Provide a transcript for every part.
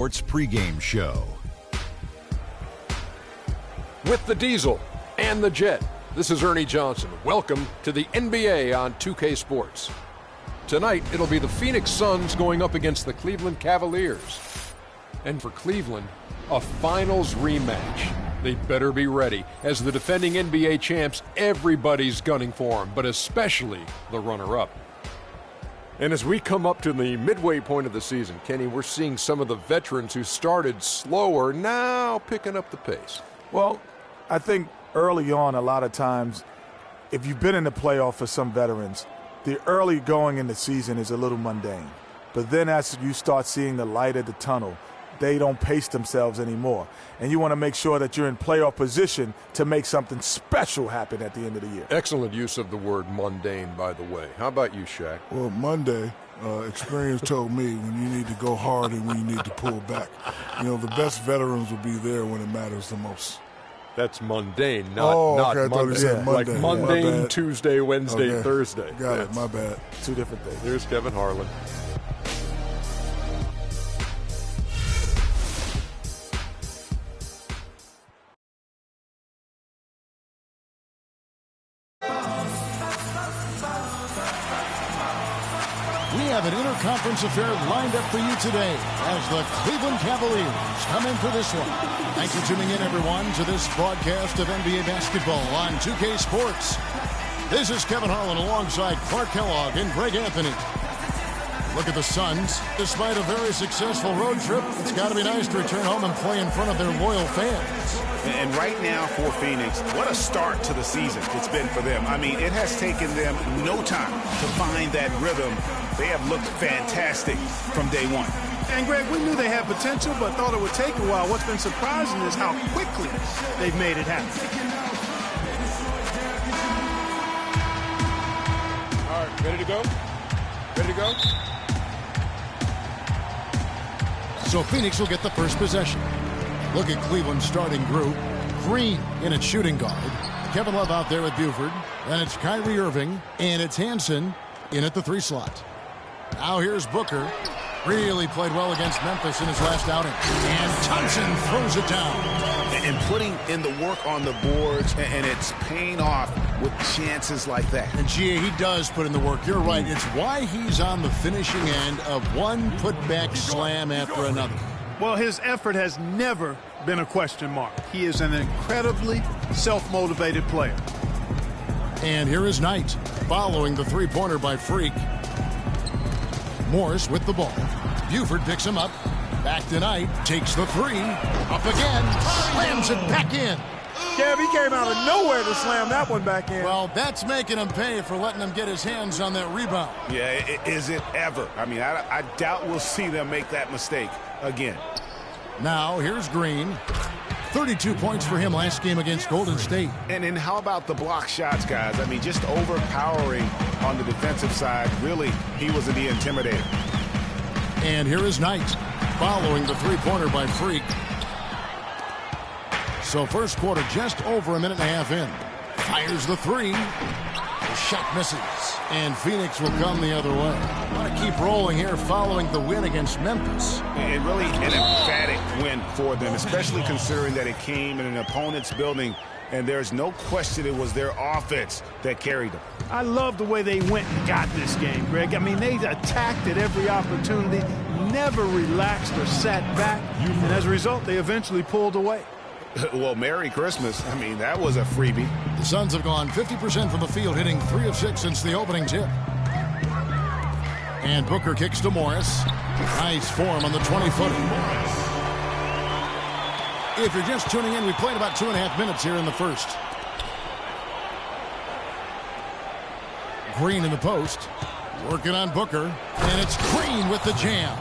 Sports pregame show. With the Diesel and the Jet, this is Ernie Johnson. Welcome to the NBA on 2K Sports. Tonight, it'll be the Phoenix Suns going up against the Cleveland Cavaliers. And for Cleveland, a finals rematch. They better be ready. As the defending NBA champs, everybody's gunning for them, but especially the runner-up. And as we come up to the midway point of the season, Kenny, we're seeing some of the veterans who started slower now picking up the pace. Well, I think early on, a lot of times, if you've been in the playoff for some veterans, the early going in the season is a little mundane. But then as you start seeing the light at the tunnel, they don't pace themselves anymore. And you want to make sure that you're in playoff position to make something special happen at the end of the year. Excellent use of the word mundane, by the way. How about you, Shaq? Well, Monday, experience told me when you need to go hard and when you need to pull back. You know, the best veterans will be there when it matters the most. That's mundane, not okay, Monday. Monday. Like mundane Tuesday, Wednesday, Thursday. Got it, my bad. Two different things. Here's Kevin Harlan. We have an interconference affair lined up for you today as the Cleveland Cavaliers come in for this one. Thanks for tuning in, everyone, to this broadcast of NBA basketball on 2K Sports. This is Kevin Harlan alongside Clark Kellogg and Greg Anthony. Look at the Suns. Despite a very successful road trip, it's got to be nice to return home and play in front of their loyal fans. And right now for Phoenix, what a start to the season it's been for them. I mean, it has taken them no time to find that rhythm. They have looked fantastic from day one. And, Greg, we knew they had potential, but thought it would take a while. What's been surprising is how quickly they've made it happen. All right, ready to go? Ready to go? So Phoenix will get the first possession. Look at Cleveland's starting group. Green in at shooting guard. Kevin Love out there with Buford. Then it's Kyrie Irving. And it's Hansen in at the 3 slot. Now here's Booker. Really played well against Memphis in his last outing. And Thompson throws it down. And putting in the work on the boards, and it's paying off with chances like that. And GA, he does put in the work. You're right. It's why he's on the finishing end of one putback slam after another. Well, his effort has never been a question mark. He is an incredibly self-motivated player. And here is Knight following the three-pointer by Freak. Morris with the ball. Buford picks him up. Back to Knight. Takes the 3. Up again. Slams it back in. Kev, he came out of nowhere to slam that one back in. Well, that's making him pay for letting him get his hands on that rebound. Yeah, is it ever? I mean, I doubt we'll see them make that mistake again. Now, here's Green. 32 points for him last game against Golden State. And how about the block shots, guys? I mean, just overpowering on the defensive side. Really, he was the intimidator. And here is Knight following the three-pointer by Freak. So first quarter just over a minute and a half in. Fires the 3. The shot misses. And Phoenix will come the other way. Want to keep rolling here following the win against Memphis. And really an emphatic win for them, especially considering that it came in an opponent's building. And there's no question it was their offense that carried them. I love the way they went and got this game, Greg. I mean, they attacked at every opportunity, never relaxed or sat back. And as a result, they eventually pulled away. Well, Merry Christmas. I mean, that was a freebie. The Suns have gone 50% from the field, hitting 3 of 6 since the opening tip. And Booker kicks to Morris. Nice form on the 20-footer. If you're just tuning in, we played about 2.5 minutes here in the first. Green in the post. Working on Booker. And it's Green with the jam.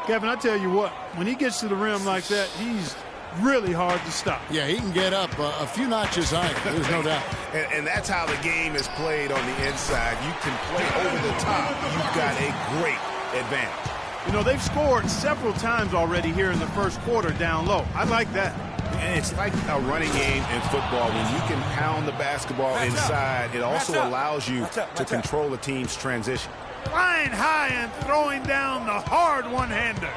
Kevin, I tell you what, when he gets to the rim like that, he's really hard to stop. Yeah, he can get up a few notches higher. There's no doubt. And that's how the game is played on the inside. You can play over the top. You've got a great advantage. You know, they've scored several times already here in the first quarter down low. I like that. And it's like a running game in football. When you can pound the basketball inside, it also allows you to control the team's transition. Flying high and throwing down the hard one-hander.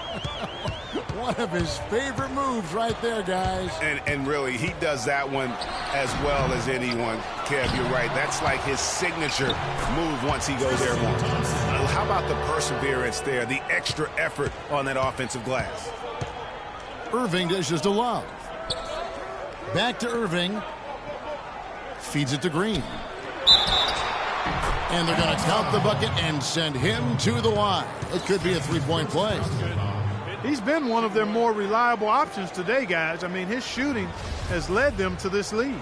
one of his favorite moves right there, guys. And really, he does that one as well as anyone. Kev, you're right. That's like his signature move once he goes airborne. How about the perseverance there, the extra effort on that offensive glass? Irving dishes to Love. Back to Irving. Feeds it to Green. And they're going to count the bucket and send him to the line. It could be a three-point play. He's been one of their more reliable options today, guys. I mean, his shooting has led them to this lead.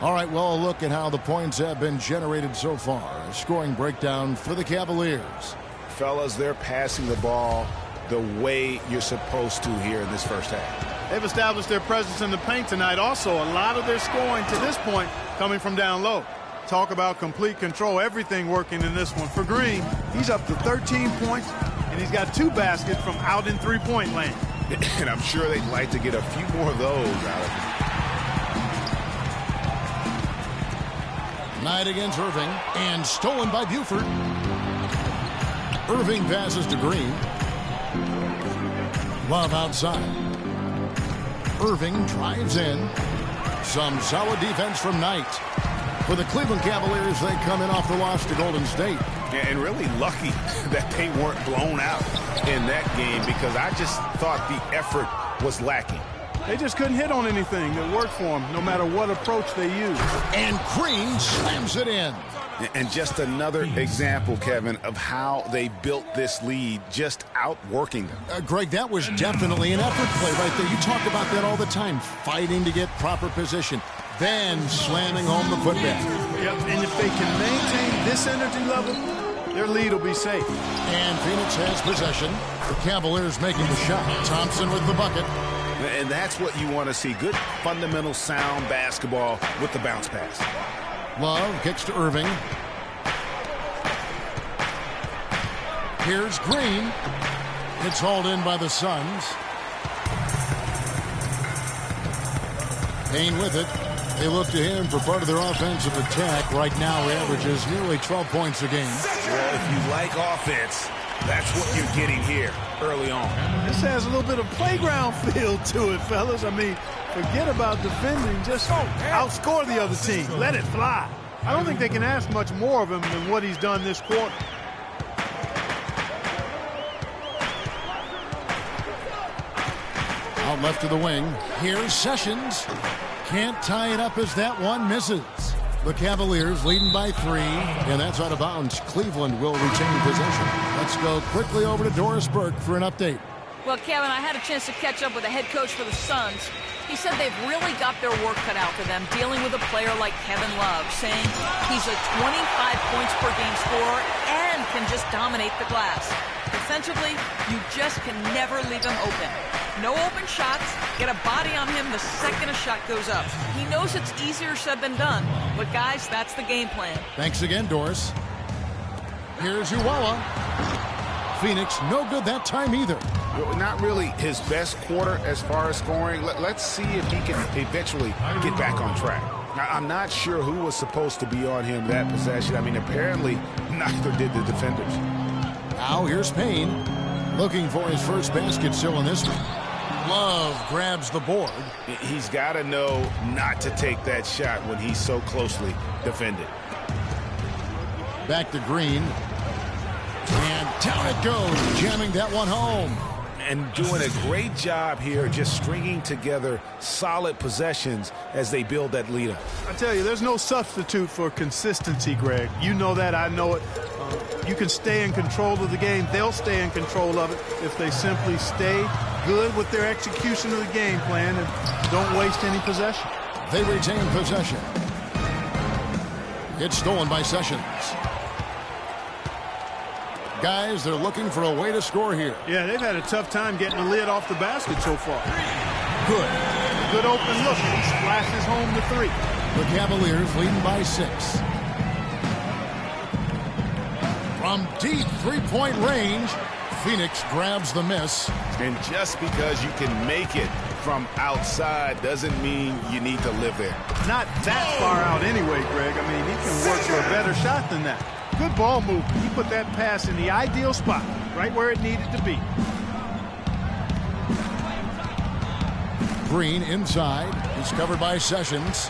All right, well, a look at how the points have been generated so far. A scoring breakdown for the Cavaliers. Fellas, they're passing the ball the way you're supposed to here in this first half. They've established their presence in the paint tonight. Also, a lot of their scoring to this point coming from down low. Talk about complete control. Everything working in this one. For Green, he's up to 13 points, and he's got 2 baskets from out in three-point land. And I'm sure they'd like to get a few more of those out of him. Knight against Irving, and stolen by Buford. Irving passes to Green. Love outside. Irving drives in. Some solid defense from Knight. For the Cleveland Cavaliers, they come in off the loss to Golden State. And really lucky that they weren't blown out in that game, because I just thought the effort was lacking. They just couldn't hit on anything that worked for them, no matter what approach they used. And Green slams it in. And just another example, Kevin, of how they built this lead, just outworking them. Greg, that was definitely an effort play right there. You talk about that all the time, fighting to get proper position, then slamming home the putback. Yep, and if they can maintain this energy level, their lead will be safe. And Phoenix has possession. The Cavaliers making the shot. Thompson with the bucket. And that's what you want to see. Good, fundamental, sound basketball with the bounce pass. Love kicks to Irving. Here's Green. It's hauled in by the Suns. Payne with it. They look to him for part of their offensive attack. Right now, he averages nearly 12 points a game. Well, if you like offense, that's what you're getting here early on. This has a little bit of playground feel to it, fellas. I mean, forget about defending. Just outscore the other team. Let it fly. I don't think they can ask much more of him than what he's done this quarter. Out left to the wing. Here's Sessions. Can't tie it up as that one misses. The Cavaliers leading by 3, and that's out of bounds. Cleveland will retain possession. Let's go quickly over to Doris Burke for an update. Well, Kevin, I had a chance to catch up with the head coach for the Suns. He said they've really got their work cut out for them dealing with a player like Kevin Love, saying he's a 25 points per game scorer and can just dominate the glass. Defensively, you just can never leave him open. No open shots. Get a body on him the second a shot goes up. He knows it's easier said than done, but guys, that's the game plan. Thanks again, Doris. Here's Uwala. Phoenix, no good that time either. Not really his best quarter as far as scoring. Let's see if he can eventually get back on track. I'm not sure who was supposed to be on him that possession. I mean, apparently neither did the defenders. Now here's Payne, looking for his first basket still in this one. Love grabs the board. He's got to know not to take that shot when he's so closely defended. Back to Green. And down it goes, jamming that one home. And doing a great job here, just stringing together solid possessions as they build that lead up. I tell you, there's no substitute for consistency, Greg. You know that, I know it. You can stay in control of the game. They'll stay in control of it if they simply stay good with their execution of the game plan and don't waste any possession. They retain possession. It's stolen by Sessions. Guys, they're looking for a way to score here. Yeah, they've had a tough time getting the lid off the basket so far. Good. Good open look. He splashes home the 3. The Cavaliers leading by 6. From deep three-point range, Phoenix grabs the miss. And just because you can make it from outside doesn't mean you need to live there. Not that far out anyway, Greg. I mean, he can work for a better shot than that. Good ball movement. He put that pass in the ideal spot, right where it needed to be. Green inside. He's covered by Sessions.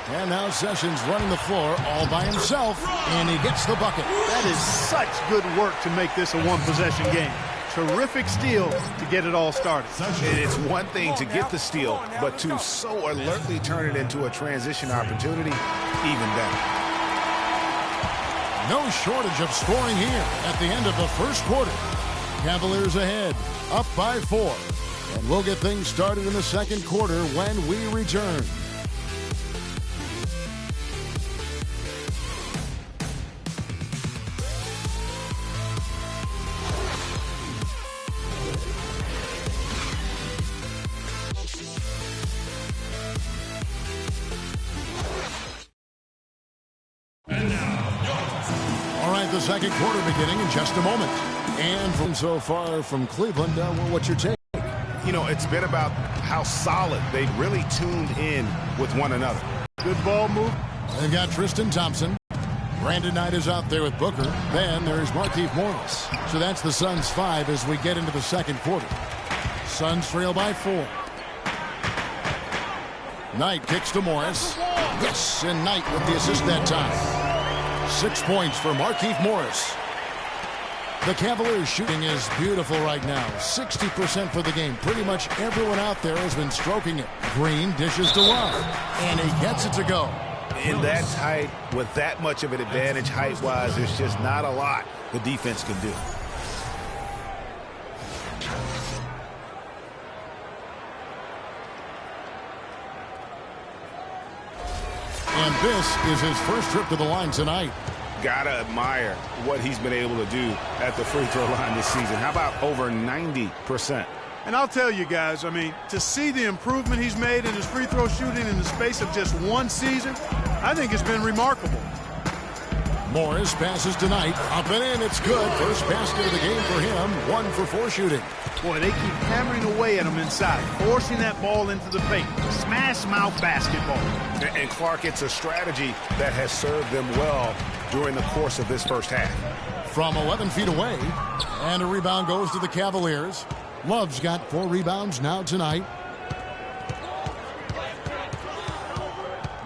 And now Sessions running the floor all by himself, and he gets the bucket. That is such good work to make this a one-possession game. Terrific steal to get it all started. It's one thing to get the steal, but to so alertly turn it into a transition opportunity, even better. No shortage of scoring here at the end of the first quarter. Cavaliers ahead, up by 4. And we'll get things started in the second quarter when we return. The second quarter beginning in just a moment. And from so far from Cleveland, what's your take? You know, it's been about how solid they've really tuned in with one another. Good ball move. They've got Tristan Thompson. Brandon Knight is out there with Booker. Then there's Markieff Morris. So that's the Suns 5 as we get into the second quarter. Suns trail by 4. Knight kicks to Morris. Yes, and Knight with the assist that time. 6 points for Markieff Morris. The Cavaliers shooting is beautiful right now. 60% for the game. Pretty much everyone out there has been stroking it. Green dishes to Love, and he gets it to go. In that tight, with that much of an advantage height-wise, there's just not a lot the defense can do. And this is his first trip to the line tonight. Gotta admire what he's been able to do at the free throw line this season. How about over 90%? And I'll tell you guys, I mean, to see the improvement he's made in his free throw shooting in the space of just one season, I think it's been remarkable. Morris passes to Knight. Up and in, it's good. First basket of the game for him. 1 for 4 shooting. Boy, they keep hammering away at him inside, forcing that ball into the paint. Smash mouth basketball. And Clark, it's a strategy that has served them well during the course of this first half. From 11 feet away, and a rebound goes to the Cavaliers. Love's got 4 rebounds now tonight.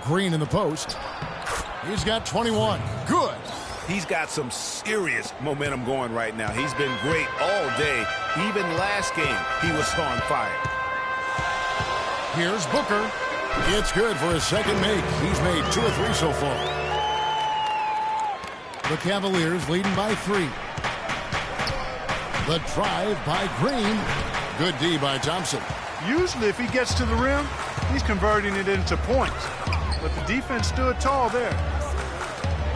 Green in the post. He's got 21. Good. He's got some serious momentum going right now. He's been great all day. Even last game, he was on fire. Here's Booker. It's good for his second make. He's made 2 or 3 so far. The Cavaliers leading by 3. The drive by Green. Good D by Thompson. Usually if he gets to the rim, he's converting it into points. But the defense stood tall there.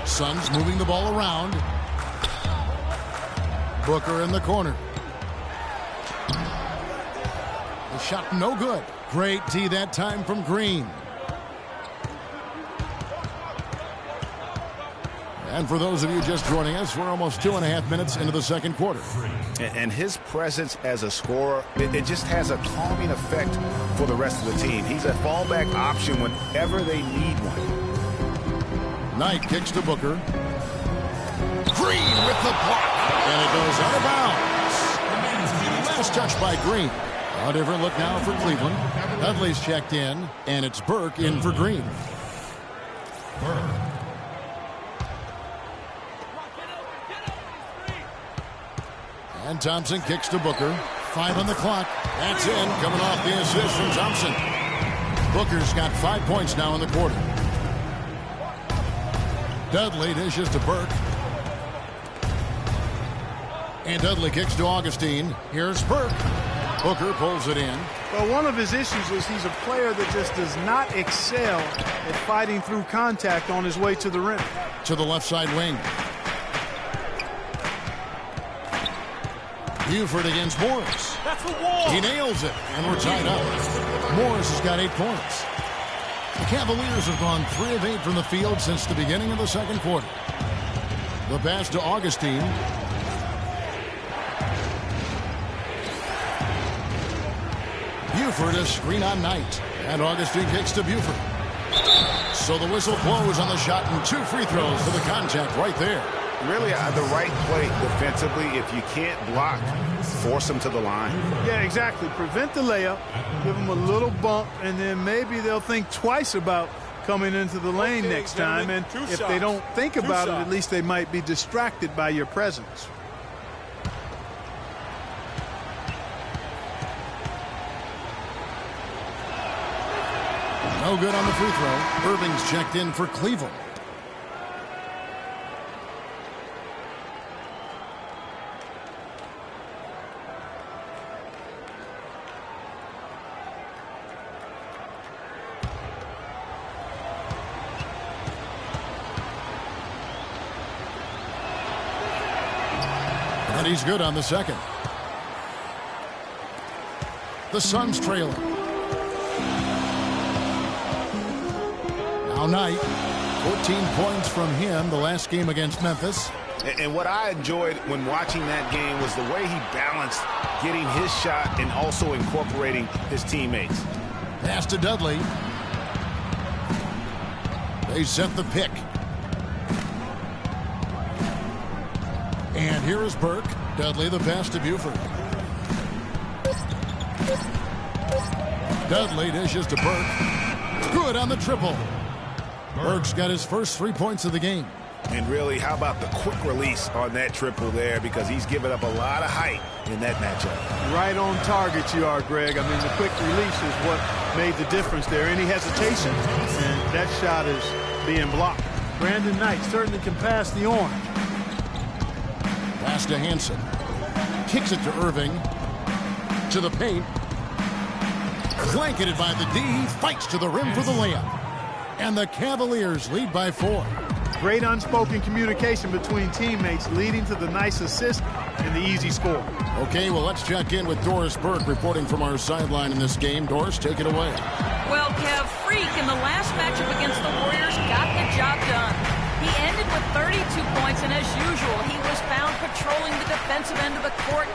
Suns moving the ball around. Booker in the corner. The shot no good. Great D that time from Green. And for those of you just joining us, we're almost 2.5 minutes into the second quarter. And his presence as a scorer, it just has a calming effect for the rest of the team. He's a fallback option whenever they need one. Knight kicks to Booker. Green with the block. And it goes out of bounds. Last touch by Green. A different look now for Cleveland. Dudley's checked in, and it's Burke in for Green. And Thompson kicks to Booker. 5 on the clock. That's in. Coming off the assist from Thompson. Booker's got 5 points now in the quarter. Dudley dishes to Burke. And Dudley kicks to Augustine. Here's Burke. Booker pulls it in. Well, one of his issues is he's a player that just does not excel at fighting through contact on his way to the rim. To the left side wing. Buford against Morris. That's the wall. He nails it, and we're tied up. Morris has got 8 points. The Cavaliers have gone 3 of 8 from the field since the beginning of the second quarter. The pass to Augustine. Buford a screen on Knight. And Augustine kicks to Buford. So the whistle blows on the shot and 2 free throws for the contact right there. Really, the right play defensively. If you can't block, force them to the line. Yeah, exactly. Prevent the layup, give them a little bump, and then maybe they'll think twice about coming into the lane next time. And if they don't think about it, at least they might be distracted by your presence. No good on the free throw. Irving's checked in for Cleveland. And he's good on the second. The Suns trailing. Now Knight, 14 points from him the last game against Memphis. And what I enjoyed when watching that game was the way he balanced getting his shot and also incorporating his teammates. Pass to Dudley. They set the pick. And here is Burke. Dudley the pass to Buford. Dudley dishes to Burke. Good on the triple. Burke's got his first 3 points of the game. And really, how about the quick release on that triple there, because he's given up a lot of height in that matchup. Right on target you are, Greg. I mean, the quick release is what made the difference there. Any hesitation, and that shot is being blocked. Brandon Knight certainly can pass the orange. Pass to Hansen. Kicks it to Irving. To the paint. Blanketed by the D. Fights to the rim for the layup. And the Cavaliers lead by 4. Great unspoken communication between teammates leading to the nice assist and the easy score. Okay, well, let's check in with Doris Burke reporting from our sideline in this game. Doris, take it away. Well, Kev, Freak in the last matchup against the Warriors got the job done. He ended with 32 points, and as usual, he was found patrolling the defensive end of the court,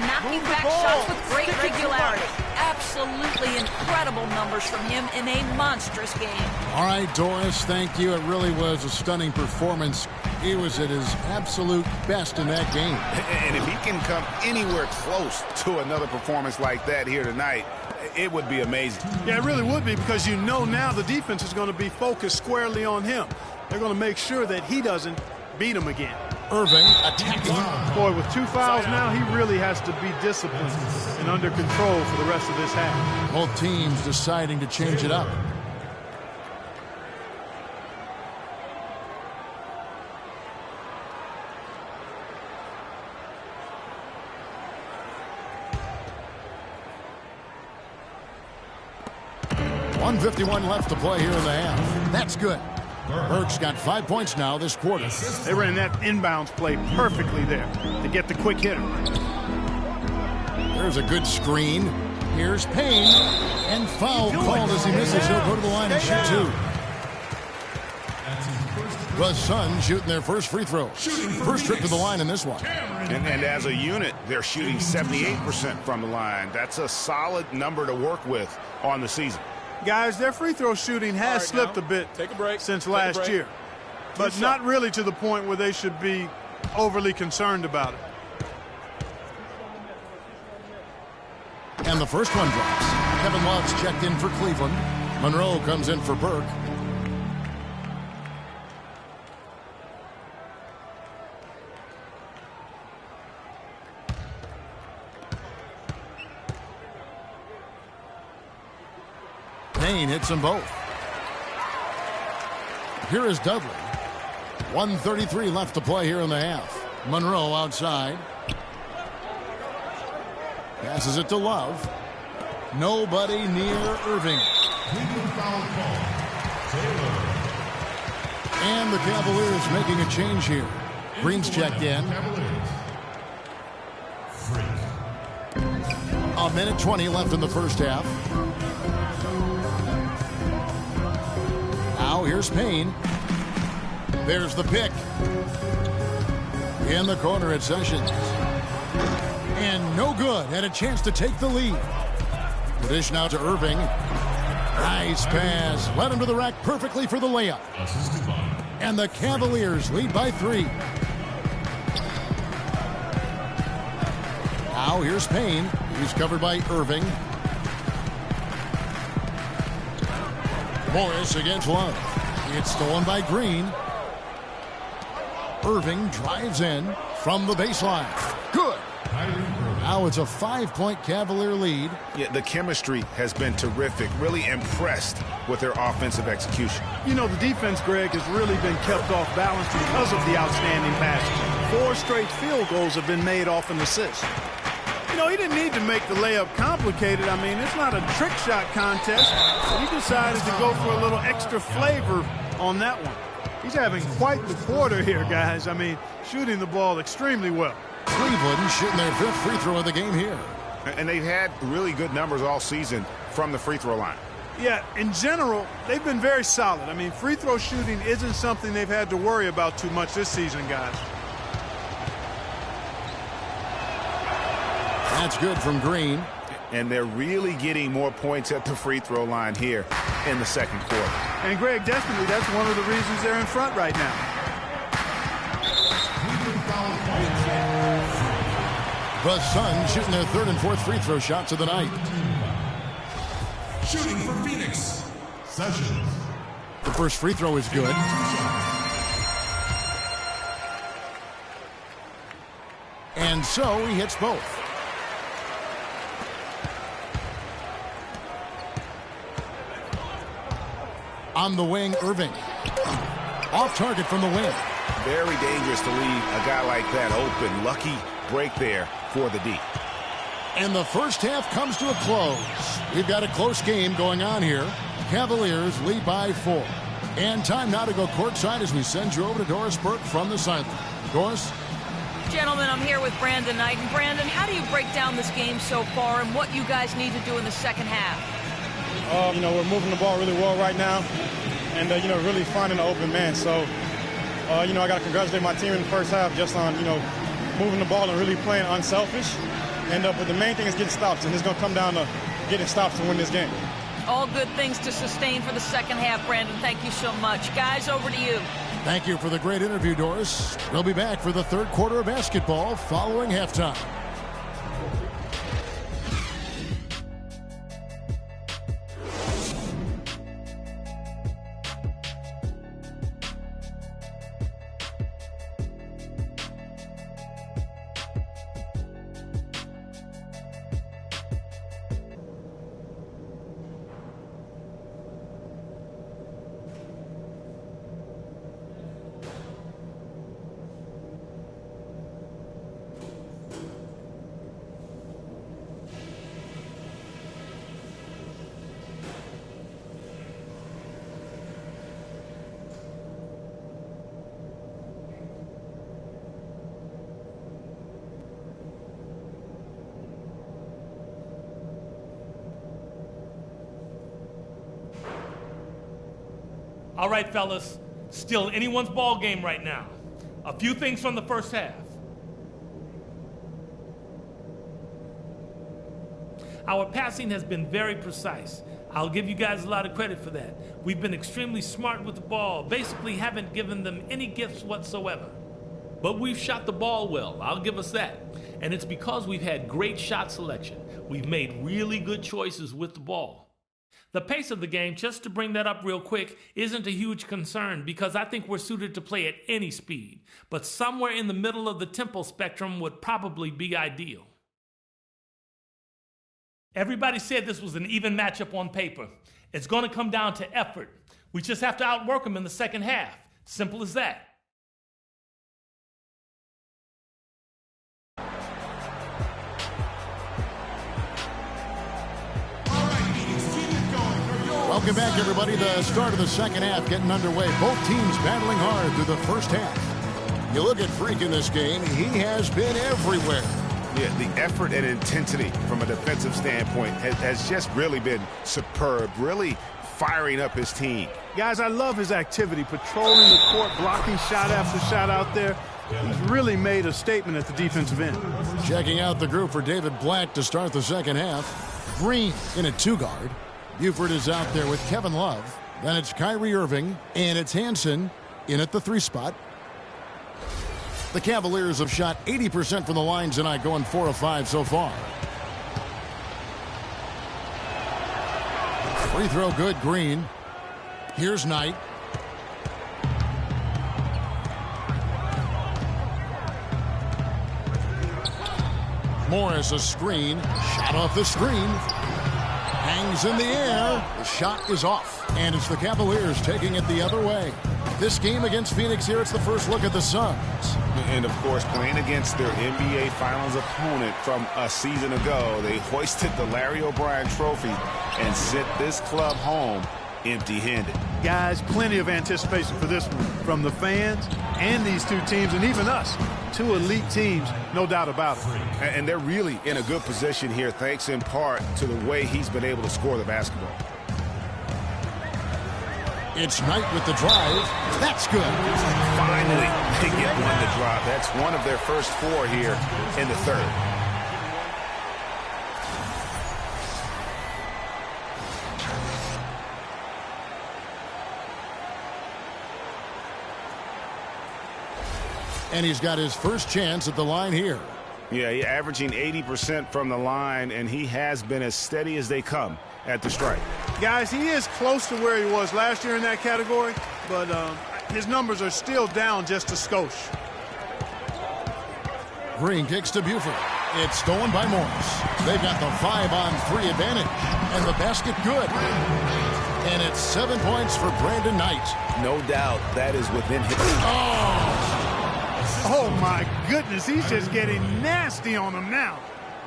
knocking back shots with great regularity. Absolutely incredible numbers from him in a monstrous game. All right, Doris, thank you. It really was a stunning performance. He was at his absolute best in that game. And if he can come anywhere close to another performance like that here tonight, it would be amazing. Yeah, it really would be, because you know now the defense is going to be focused squarely on him. They're going to make sure that he doesn't beat him again. Irving attacking. Boy, with 2 fouls now, he really has to be disciplined and under control for the rest of this half. Both teams deciding to change it up. .151 left to play here in the half. That's good. Burke's got 5 points now this quarter. They ran that inbounds play perfectly there to get the quick hitter. There's a good screen. Here's Payne. And foul called as he misses. He'll go to the line and shoot 2. The Suns shooting their first free throw. First trip to the line in this one. And as a unit, they're shooting 78% from the line. That's a solid number to work with on the season. Guys, their free throw shooting has slipped a bit since last year, but not really to the point where they should be overly concerned about it. And the first one drops. Kevin Love's checked in for Cleveland. Monroe comes in for Burke. Payne hits them both. Here is Dudley. 1:33 left to play here in the half. Monroe outside. Passes it to Love. Nobody near Irving. And the Cavaliers making a change here. Green's checked in. A minute 20 left in the first half. Now here's Payne. There's the pick. In the corner at Sessions. And no good. Had a chance to take the lead. The dish now to Irving. Nice pass. Led him to the rack perfectly for the layup. And the Cavaliers lead by 3. Now here's Payne. He's covered by Irving. Morris against Love. It's stolen by Green. Irving drives in from the baseline. Good. Now it's a 5-point Cavalier lead. Yeah, the chemistry has been terrific. Really impressed with their offensive execution. You know, the defense, Greg, has really been kept off balance because of the outstanding passes. 4 straight field goals have been made off an assist. You know, he didn't need to make the layup complicated. I mean, it's not a trick shot contest. He decided to go for a little extra flavor on that one. He's having quite the quarter here, guys. I mean, shooting the ball extremely well. Cleveland shooting their 5th free throw of the game here. And they've had really good numbers all season from the free throw line. Yeah, in general, they've been very solid. I mean, free throw shooting isn't something they've had to worry about too much this season, guys. That's good from Green. And they're really getting more points at the free throw line here in the second quarter. And, Greg, definitely that's one of the reasons they're in front right now. The Suns shooting their 3rd and 4th free throw shots of the night. Shooting for Phoenix, Sessions. The first free throw is good. And so he hits both. On the wing, Irving. Off target from the wing. Very dangerous to leave a guy like that open. Lucky break there for the D. And the first half comes to a close. We've got a close game going on here. Cavaliers lead by 4. And time now to go courtside as we send you over to Doris Burke from the sideline. Doris? Gentlemen, I'm here with Brandon Knight. And Brandon, how do you break down this game so far and what you guys need to do in the second half? You know, we're moving the ball really well right now and, you know, really finding the open man. So, you know, I got to congratulate my team in the first half just on, you know, moving the ball and really playing unselfish. And but the main thing is getting stops, and it's going to come down to getting stops to win this game. All good things to sustain for the second half, Brandon. Thank you so much. Guys, over to you. Thank you for the great interview, Doris. We'll be back for the 3rd quarter of basketball following halftime. All right, fellas, still anyone's ball game right now. A few things from the first half. Our passing has been very precise. I'll give you guys a lot of credit for that. We've been extremely smart with the ball, basically haven't given them any gifts whatsoever. But we've shot the ball well, I'll give us that. And it's because we've had great shot selection. We've made really good choices with the ball. The pace of the game, just to bring that up real quick, isn't a huge concern because I think we're suited to play at any speed. But somewhere in the middle of the tempo spectrum would probably be ideal. Everybody said this was an even matchup on paper. It's going to come down to effort. We just have to outwork them in the second half. Simple as that. Welcome back, everybody. The start of the second half getting underway. Both teams battling hard through the first half. You look at Freak in this game, he has been everywhere. Yeah, the effort and intensity from a defensive standpoint has just really been superb, really firing up his team. Guys, I love his activity, patrolling the court, blocking shot after shot out there. He's really made a statement at the defensive end. Checking out the group for David Black to start the second half. Green in a 2-guard. Buford is out there with Kevin Love. Then it's Kyrie Irving, and it's Hansen in at the 3 spot. The Cavaliers have shot 80% from the line tonight, going 4 of 5 so far. Free throw good, Green. Here's Knight. Morris, a screen. Shot off the screen. Hangs in the air. The shot is off. And it's the Cavaliers taking it the other way. This game against Phoenix here, it's the first look at the Suns. And, of course, playing against their NBA Finals opponent from a season ago, they hoisted the Larry O'Brien Trophy and sent this club home empty-handed. Guys, plenty of anticipation for this one from the fans and these two teams and even us. Two elite teams, no doubt about it. And they're really in a good position here, thanks in part to the way he's been able to score the basketball. It's Knight with the drive. That's good. Finally, they get one to drop. That's one of their first 4 here in the third. And he's got his first chance at the line here. Yeah, he's averaging 80% from the line, and he has been as steady as they come at the stripe. Guys, he is close to where he was last year in that category, but his numbers are still down just a skosh. Green kicks to Buford. It's stolen by Morris. They've got the 5-on-3 advantage, and the basket good. And it's 7 points for Brandon Knight. No doubt that is within his... Oh, my goodness. He's just getting nasty on him now.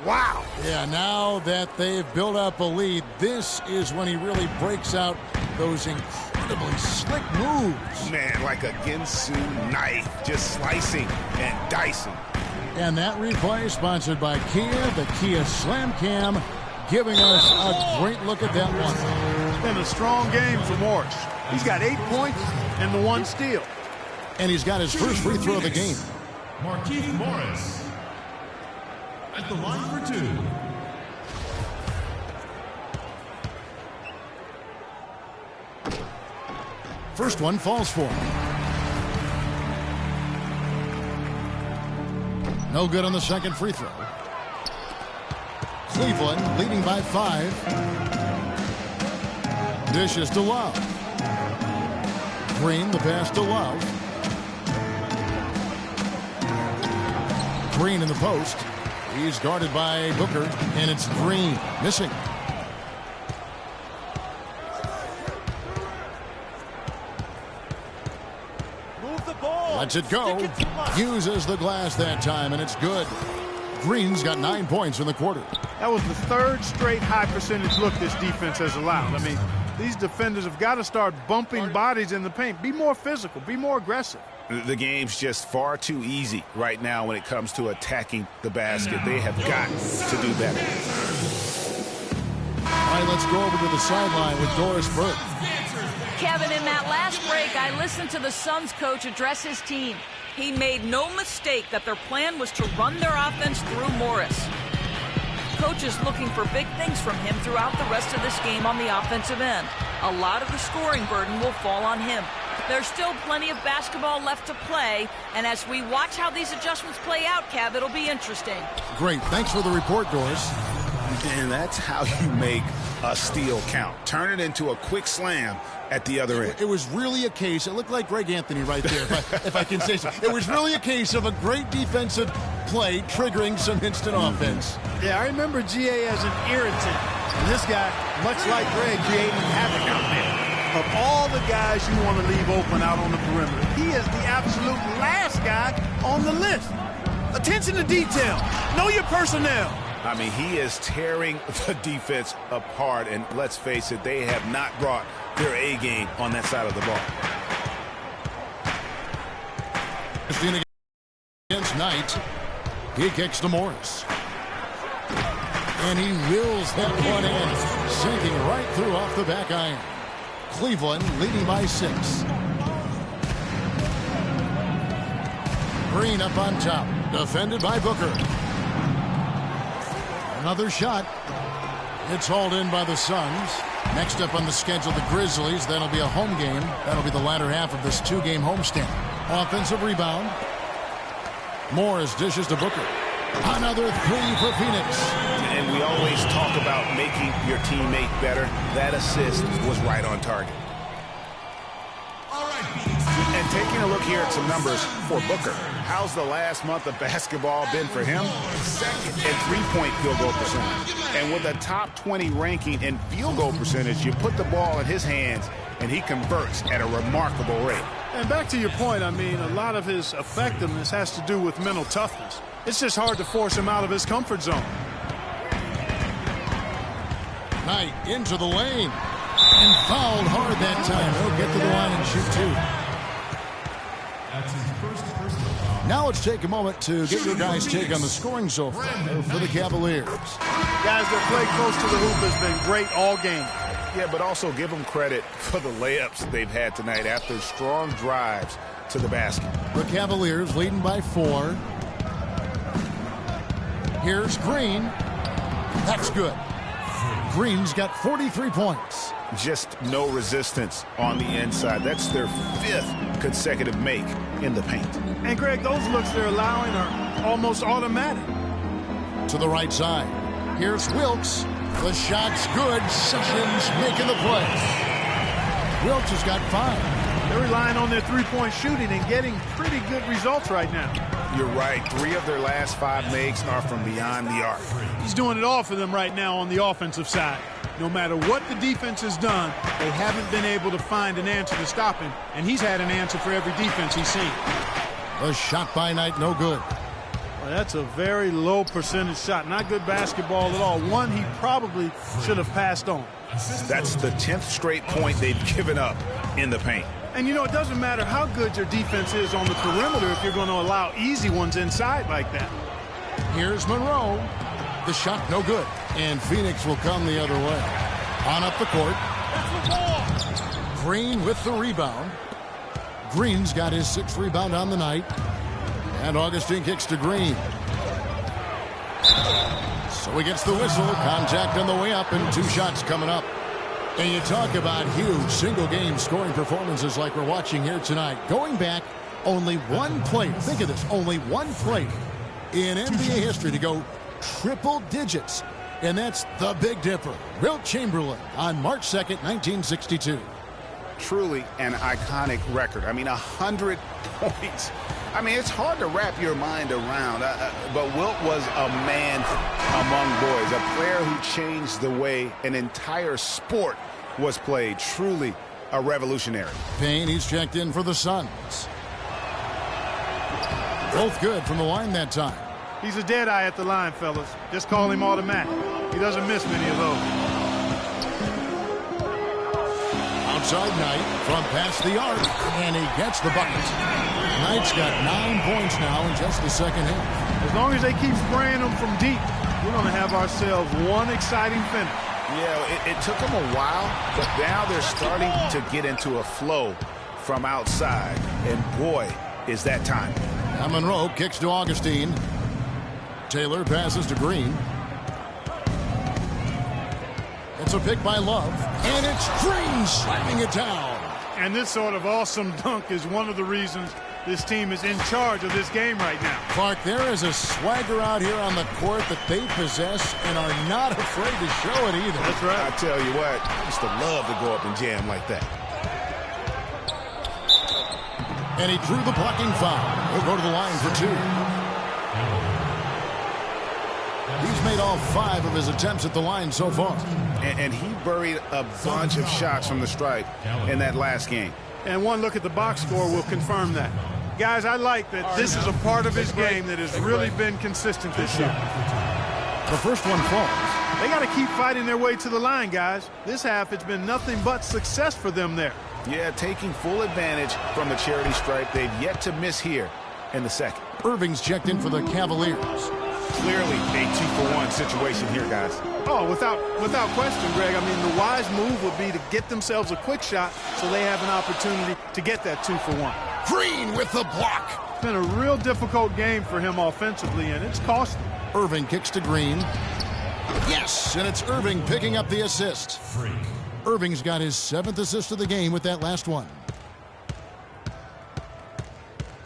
Wow. Yeah, now that they've built up a lead, this is when he really breaks out those incredibly slick moves. Man, like a Ginsu knife, just slicing and dicing. And that replay sponsored by Kia, the Kia Slam Cam, giving us a great look at that one. Been a strong game for Morris. He's got 8 points and the 1 steal. And he's got his first free throw of the game. Markieff Morris at the line for 2. First one falls for him. No good on the second free throw. Cleveland leading by 5. Dishes to Love. Green, the pass to Love. Green in the post. He's guarded by Booker, and it's Green missing. Move the ball. Lets it go. Uses the glass that time, and it's good. Green's got 9 points in the quarter. That was the 3rd straight high percentage look this defense has allowed. I mean, these defenders have got to start bumping bodies in the paint. Be more physical. Be more aggressive. The game's just far too easy right now when it comes to attacking the basket. They have got to do better. All right, let's go over to the sideline with Doris Burke. Kevin, in that last break, I listened to the Suns coach address his team. He made no mistake that their plan was to run their offense through Morris. Coach is looking for big things from him throughout the rest of this game on the offensive end. A lot of the scoring burden will fall on him. There's still plenty of basketball left to play, and as we watch how these adjustments play out, Kev, it'll be interesting. Great. Thanks for the report, Doris. And that's how you make a steal count. Turn it into a quick slam at the other end. It was really a case, it looked like Greg Anthony right there, if I can say so. It was really a case of a great defensive play triggering some instant offense. Yeah, I remember GA as an irritant. And this guy, much like Greg, creating havoc out there. Of all the guys you want to leave open out on the perimeter, he is the absolute last guy on the list. Attention to detail. Know your personnel. I mean, he is tearing the defense apart, and let's face it, they have not brought their A game on that side of the ball. Against Knight, he kicks to Morris. And he wills that one in, sinking right through off the back iron. Cleveland leading by 6. Green up on top, defended by Booker. Another shot. It's hauled in by the Suns. Next up on the schedule, the Grizzlies. That'll be a home game. That'll be the latter half of this 2-game homestand. Offensive rebound. Morris dishes to Booker. Another three for Phoenix. And we always talk about making your teammate better. That assist was right on target. And taking a look here at some numbers for Booker. How's the last month of basketball been for him? Second in three-point field goal percentage. And with a top 20 ranking in field goal percentage, you put the ball in his hands, and he converts at a remarkable rate. And back to your point, I mean, a lot of his effectiveness has to do with mental toughness. It's just hard to force him out of his comfort zone. Knight into the lane. And fouled hard that time. He'll get to the line and shoot two. That's his first personal foul. Now let's take a moment to get your guys' take on the scoring so far for the Cavaliers. Guys, their play close to the hoop has been great all game. Yeah, but also give them credit for the layups they've had tonight after strong drives to the basket. The Cavaliers leading by 4. Here's Green. That's good. Green's got 43 points. Just no resistance on the inside. That's their 5th consecutive make in the paint. And, Greg, those looks they're allowing are almost automatic. To the right side. Here's Wilkes. The shot's good. Sessions making the play. Wilkes has got 5. They're relying on their three-point shooting and getting pretty good results right now. You're right. 3 of their last 5 makes are from beyond the arc. He's doing it all for them right now on the offensive side. No matter what the defense has done, they haven't been able to find an answer to stop him, and he's had an answer for every defense he's seen. A shot by Knight, no good. Well, that's a very low percentage shot. Not good basketball at all. One he probably should have passed on. That's the 10th straight point they've given up in the paint. And, you know, it doesn't matter how good your defense is on the perimeter if you're going to allow easy ones inside like that. Here's Monroe. The shot no good. And Phoenix will come the other way. On up the court. Green with the rebound. Green's got his 6th rebound on the night. And Augustine kicks to Green. So he gets the whistle. Contact on the way up and 2 shots coming up. And you talk about huge single-game scoring performances like we're watching here tonight. Going back, only one player, think of this, only one player in NBA history to go triple digits. And that's the Big Dipper, Wilt Chamberlain, on March 2nd, 1962. Truly an iconic record. I mean, 100 points. I mean, it's hard to wrap your mind around. But Wilt was a man among boys, a player who changed the way an entire sport was played. Truly a revolutionary. Payne, he's checked in for the Suns. Both good from the line that time. He's a dead eye at the line, fellas. Just call him automatic. He doesn't miss many of those. Outside Knight from past the arc, and he gets the bucket. Knight's got 9 points now in just the second half. As long as they keep spraying them from deep, we're going to have ourselves one exciting finish. Yeah, it took them a while, but now they're starting to get into a flow from outside. And boy, is that time. Now Monroe kicks to Augustine. Taylor passes to Green. It's a pick by Love, and it's Green slamming it down. And this sort of awesome dunk is one of the reasons this team is in charge of this game right now. Clark, there is a swagger out here on the court that they possess and are not afraid to show it either. That's right. I tell you what, I used to love to go up and jam like that. And he drew the blocking foul. He'll go to the line for 2. He's made all 5 of his attempts at the line so far. And he buried a bunch of shots from the stripe in that last game. And one look at the box score will confirm that. Guys, I like that this is a part of his game that has really been consistent this year. The first one falls. They got to keep fighting their way to the line, guys. This half, it's been nothing but success for them there. Yeah, taking full advantage from the charity stripe. They've yet to miss here in the second. Irving's checked in for the Cavaliers. Clearly a 2-for-1 situation here, guys. Oh, without question, Greg. I mean, the wise move would be to get themselves a quick shot so they have an opportunity to get that 2-for-1. Green with the block. It's been a real difficult game for him offensively, and it's cost him. Irving kicks to Green. Yes, and it's Irving picking up the assist. Irving's got his 7th assist of the game with that last one.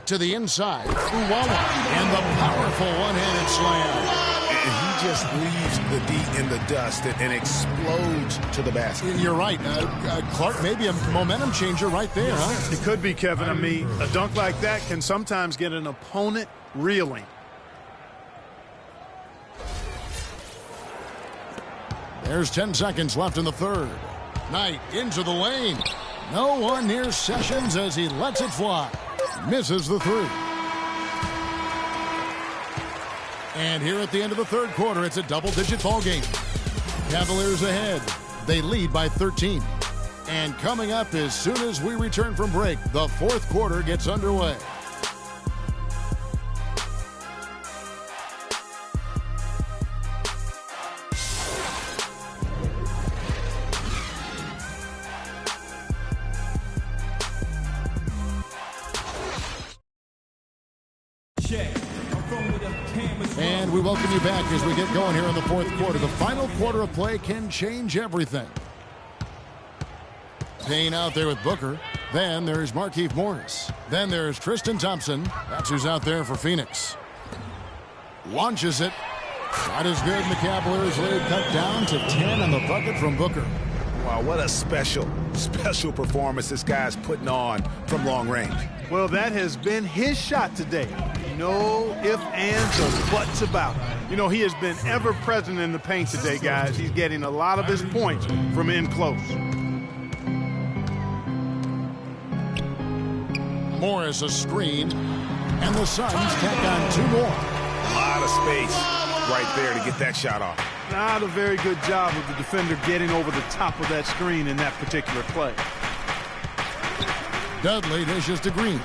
to the inside. Uwala, and the powerful one-handed slam. And he just leaves the D in the dust and explodes to the basket. You're right. Clark, maybe a momentum changer right there, huh? It could be, Kevin. I mean, a dunk like that can sometimes get an opponent reeling. There's 10 seconds left in the third. Knight into the lane. No one near Sessions as he lets it fly. Misses the three. And here at the end of the third quarter, it's a double-digit ball game. Cavaliers ahead. They lead by 13. And coming up as soon as we return from break, the fourth quarter gets underway. And we welcome you back as we get going here in the fourth quarter. The final quarter of play can change everything. Payne out there with Booker. Then there's Markieff Morris. Then there's Tristan Thompson. That's who's out there for Phoenix. Launches it. Not as good, and the Cavaliers lead cut down to 10 on the bucket from Booker. Wow, what a special performance this guy's putting on from long range. Well, that has been his shot today. No ifs, ands, or buts about it. You know, he has been ever present in the paint today, guys. He's getting a lot of his points from in close. Morris a screen, and the Suns tack on two more. A lot of space right there to get that shot off. Not a very good job of the defender getting over the top of that screen in that particular play. Dudley dishes to Green.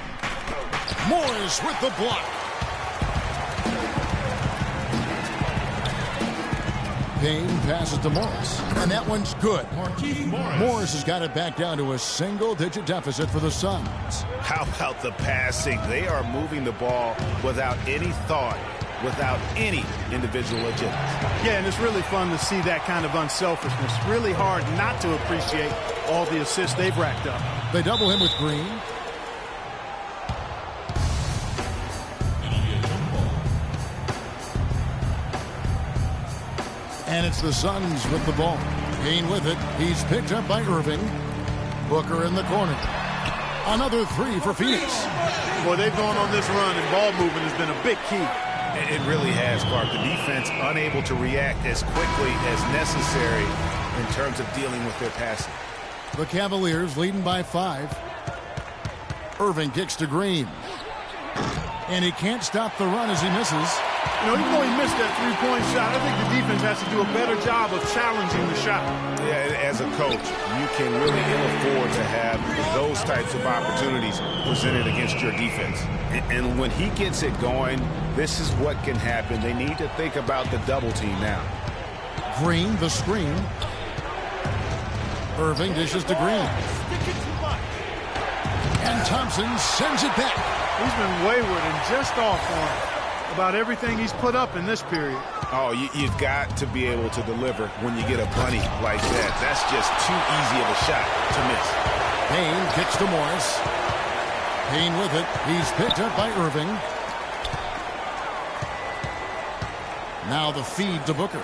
Morris with the block. Payne passes to Morris, and that one's good. Morris has got it back down to a single-digit deficit for the Suns. How about the passing? They are moving the ball without any thought, without any individual agenda. Yeah, and it's really fun to see that kind of unselfishness. Really hard not to appreciate all the assists they've racked up. They double him with Green. And it's the Suns with the ball. Payne with it. He's picked up by Irving. Booker in the corner. Another three for Phoenix. Boy, they've gone on this run, and ball movement has been a big key. It really has, Clark. The defense unable to react as quickly as necessary in terms of dealing with their passing. The Cavaliers leading by 5. Irving kicks to Green. And he can't stop the run as he misses. You know, even though he missed that three-point shot, I think the defense has to do a better job of challenging the shot. Yeah, as a coach, you can really ill afford to have those types of opportunities presented against your defense. And when he gets it going, this is what can happen. They need to think about the double team now. Green, the screen. Irving dishes to Green. And Thompson sends it back. He's been wayward and just off on about everything he's put up in this period. Oh, you've got to be able to deliver when you get a bunny like that. That's just too easy of a shot to miss. Payne kicks to Morris. Payne with it. He's picked up by Irving. Now the feed to Booker.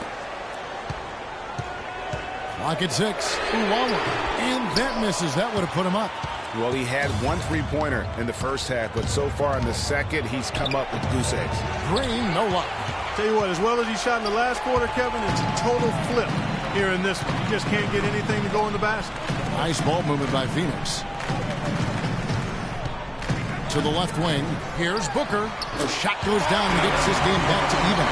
Clock at 6. Uwala. And that misses. That would have put him up. Well, he had one three-pointer in the first half, but so far in the second, he's come up with goose eggs. Green, no luck. Tell you what, as well as he shot in the last quarter, Kevin, it's a total flip here in this one. He just can't get anything to go in the basket. Nice ball movement by Phoenix. To the left wing. Here's Booker. The shot goes down and gets his game back to even.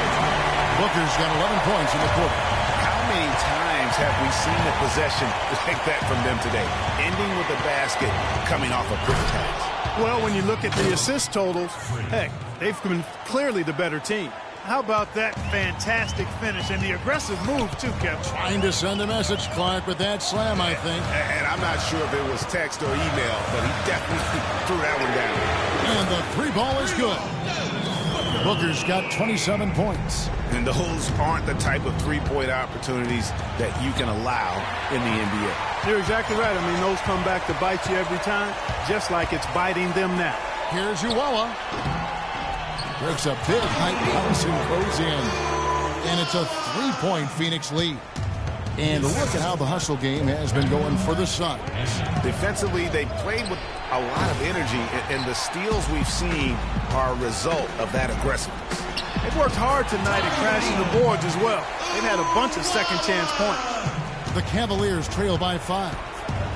Booker's got 11 points in the quarter. How many times have we seen a possession like that from them today? Ending with a basket, coming off a quick pass. Well, when you look at the assist totals, heck, they've been clearly the better team. How about that fantastic finish and the aggressive move, too, Kevin? Trying to send a message, Clark, with that slam, I think. And I'm not sure if it was text or email, but he definitely threw that one down. And the three ball is good. Booker's got 27 points. And those aren't the type of three-point opportunities that you can allow in the NBA. You're exactly right. I mean, those come back to bite you every time, just like it's biting them now. Here's Uwella. Breaks a big height bounce and goes in. And it's a 3-point Phoenix lead. And look at how the hustle game has been going for the Suns. Defensively, they played with a lot of energy, and the steals we've seen are a result of that aggressiveness. They've worked hard tonight at crashing the boards as well. They've had a bunch of second-chance points. The Cavaliers trail by 5.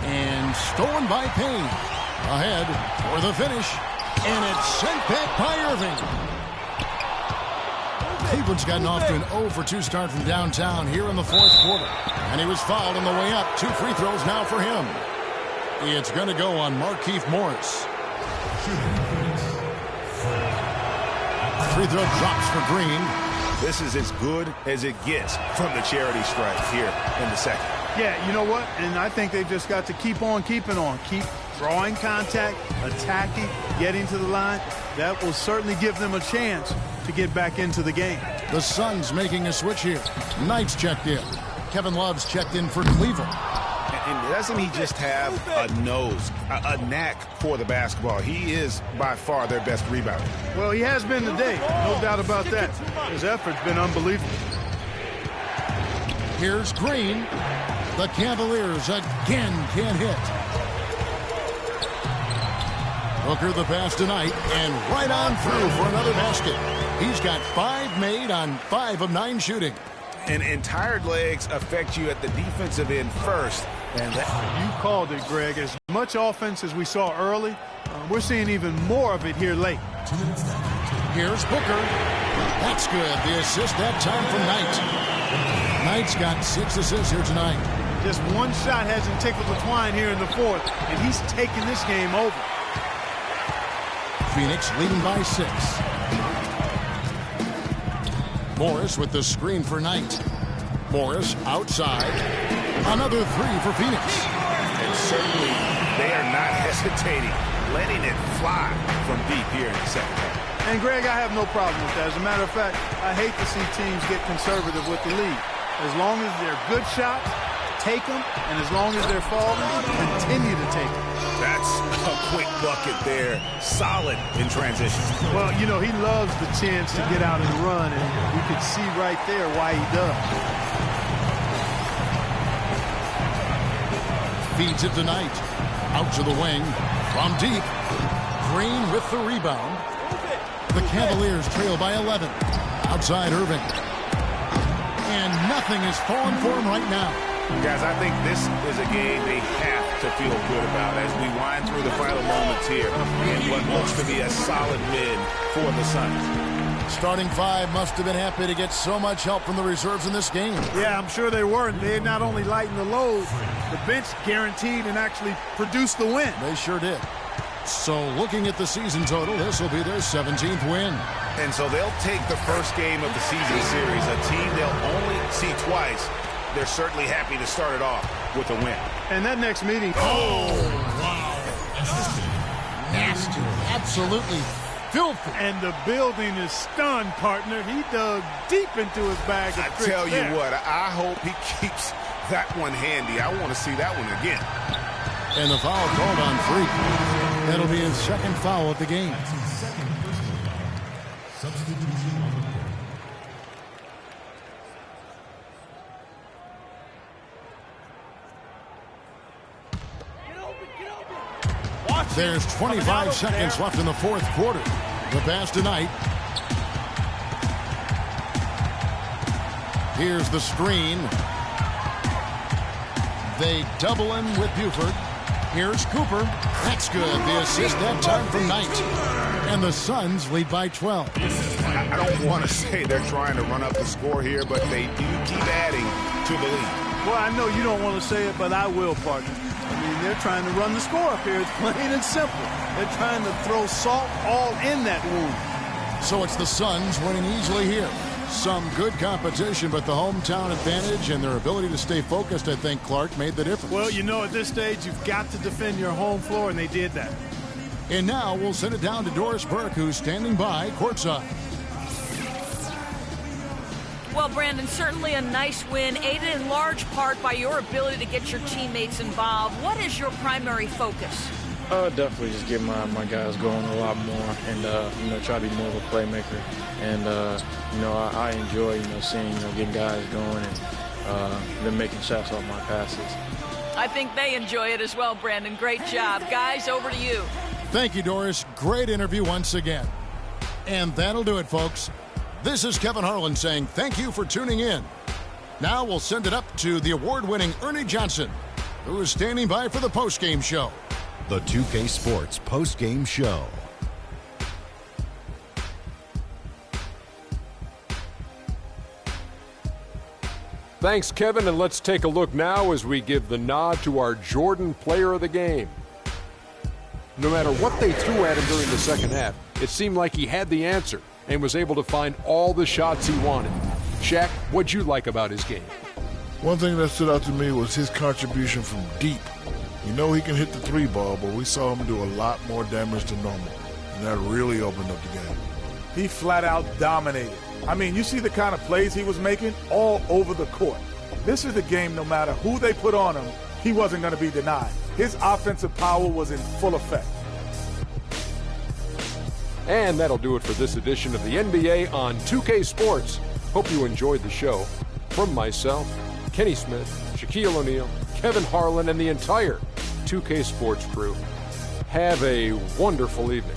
And stolen by Payne. Ahead for the finish. And it's sent back by Irving. Cleveland's gotten off to an 0-for-2 start from downtown here in the fourth quarter. And he was fouled on the way up. 2 free throws now for him. It's going to go on Markieff Morris. Free throw drops for Green. This is as good as it gets from the charity stripe here in the second. Yeah, you know what? And I think they've just got to keep on keeping on. Keep drawing contact, attacking, getting to the line. That will certainly give them a chance to get back into the game. The Suns making a switch here. Knight's checked in. Kevin Love's checked in for Cleveland. And doesn't he just have a nose, a knack for the basketball? He is by far their best rebounder. Well, he has been today. No doubt about that. His effort's been unbelievable. Here's Green. The Cavaliers again can't hit. Booker the pass tonight, and right on through for another basket. He's got 5 made on 5 of 9 shooting. And tired legs affect you at the defensive end first. And you called it, Greg. As much offense as we saw early, we're seeing even more of it here late. Here's Booker. That's good. The assist that time from Knight. Knight's got 6 assists here tonight. Just one shot hasn't tickled the twine here in the fourth, and he's taking this game over. Phoenix leading by 6. Morris with the screen for Knight. Morris outside. Another 3 for Phoenix. And certainly they are not hesitating, letting it fly from deep here in the second half. And Greg, I have no problem with that. As a matter of fact, I hate to see teams get conservative with the lead. As long as they're good shots, take them, and as long as they're falling, continue to take them. That's a quick bucket there. Solid in transition. Well, you know, he loves the chance to get out and run, and you can see right there why he does. Feeds it to Knight. Out to the wing. From deep. Green with the rebound. The Cavaliers trail by 11. Outside Irving. And nothing is falling for him right now. Guys, I think this is a game they have to feel good about as we wind through the final moments here in what looks to be a solid win for the Suns. Starting 5 must have been happy to get so much help from the reserves in this game. Yeah, I'm sure they were. They not only lightened the load, the bench guaranteed and actually produced the win. They sure did. So looking at the season total, this will be their 17th win. And so they'll take the first game of the season series, a team they'll only see twice. They're certainly happy to start it off with a win. And that next meeting. Oh, wow. Nasty. Absolutely filthy. And the building is stunned, partner. He dug deep into his bag of tricks. I tell you what, I hope he keeps that one handy. I want to see that one again. And the foul called on Freak. That'll be his second foul at the game. There's 25 seconds left in the fourth quarter. The pass to Knight. Here's the screen. They double him with Buford. Here's Cooper. That's good. The assist that time from Knight. And the Suns lead by 12. I don't want to say they're trying to run up the score here, but they do keep adding to the lead. Well, I know you don't want to say it, but I will, partner. I mean, they're trying to run the score up here. It's plain and simple. They're trying to throw salt all in that wound. So it's the Suns winning easily here. Some good competition, but the hometown advantage and their ability to stay focused, I think, Clark, made the difference. Well, you know, at this stage, you've got to defend your home floor, and they did that. And now we'll send it down to Doris Burke, who's standing by courtside. Well, Brandon, certainly a nice win, aided in large part by your ability to get your teammates involved. What is your primary focus? Definitely just get my guys going a lot more and, try to be more of a playmaker. And, I enjoy, seeing, getting guys going and them making shots off my passes. I think they enjoy it as well, Brandon. Great job. Guys, over to you. Thank you, Doris. Great interview once again. And that'll do it, folks. This is Kevin Harlan saying thank you for tuning in. Now we'll send it up to the award-winning Ernie Johnson, who is standing by for the postgame show. The 2K Sports postgame show. Thanks, Kevin, and let's take a look now as we give the nod to our Jordan player of the game. No matter what they threw at him during the second half, it seemed like he had the answer and was able to find all the shots he wanted. Shaq, what'd you like about his game? One thing that stood out to me was his contribution from deep. You know he can hit the three ball, but we saw him do a lot more damage than normal, and that really opened up the game. He flat out dominated. I mean, you see the kind of plays he was making all over the court. This is the game, no matter who they put on him, he wasn't going to be denied. His offensive power was in full effect. And that'll do it for this edition of the NBA on 2K Sports. Hope you enjoyed the show. From myself, Kenny Smith, Shaquille O'Neal, Kevin Harlan, and the entire 2K Sports crew, have a wonderful evening.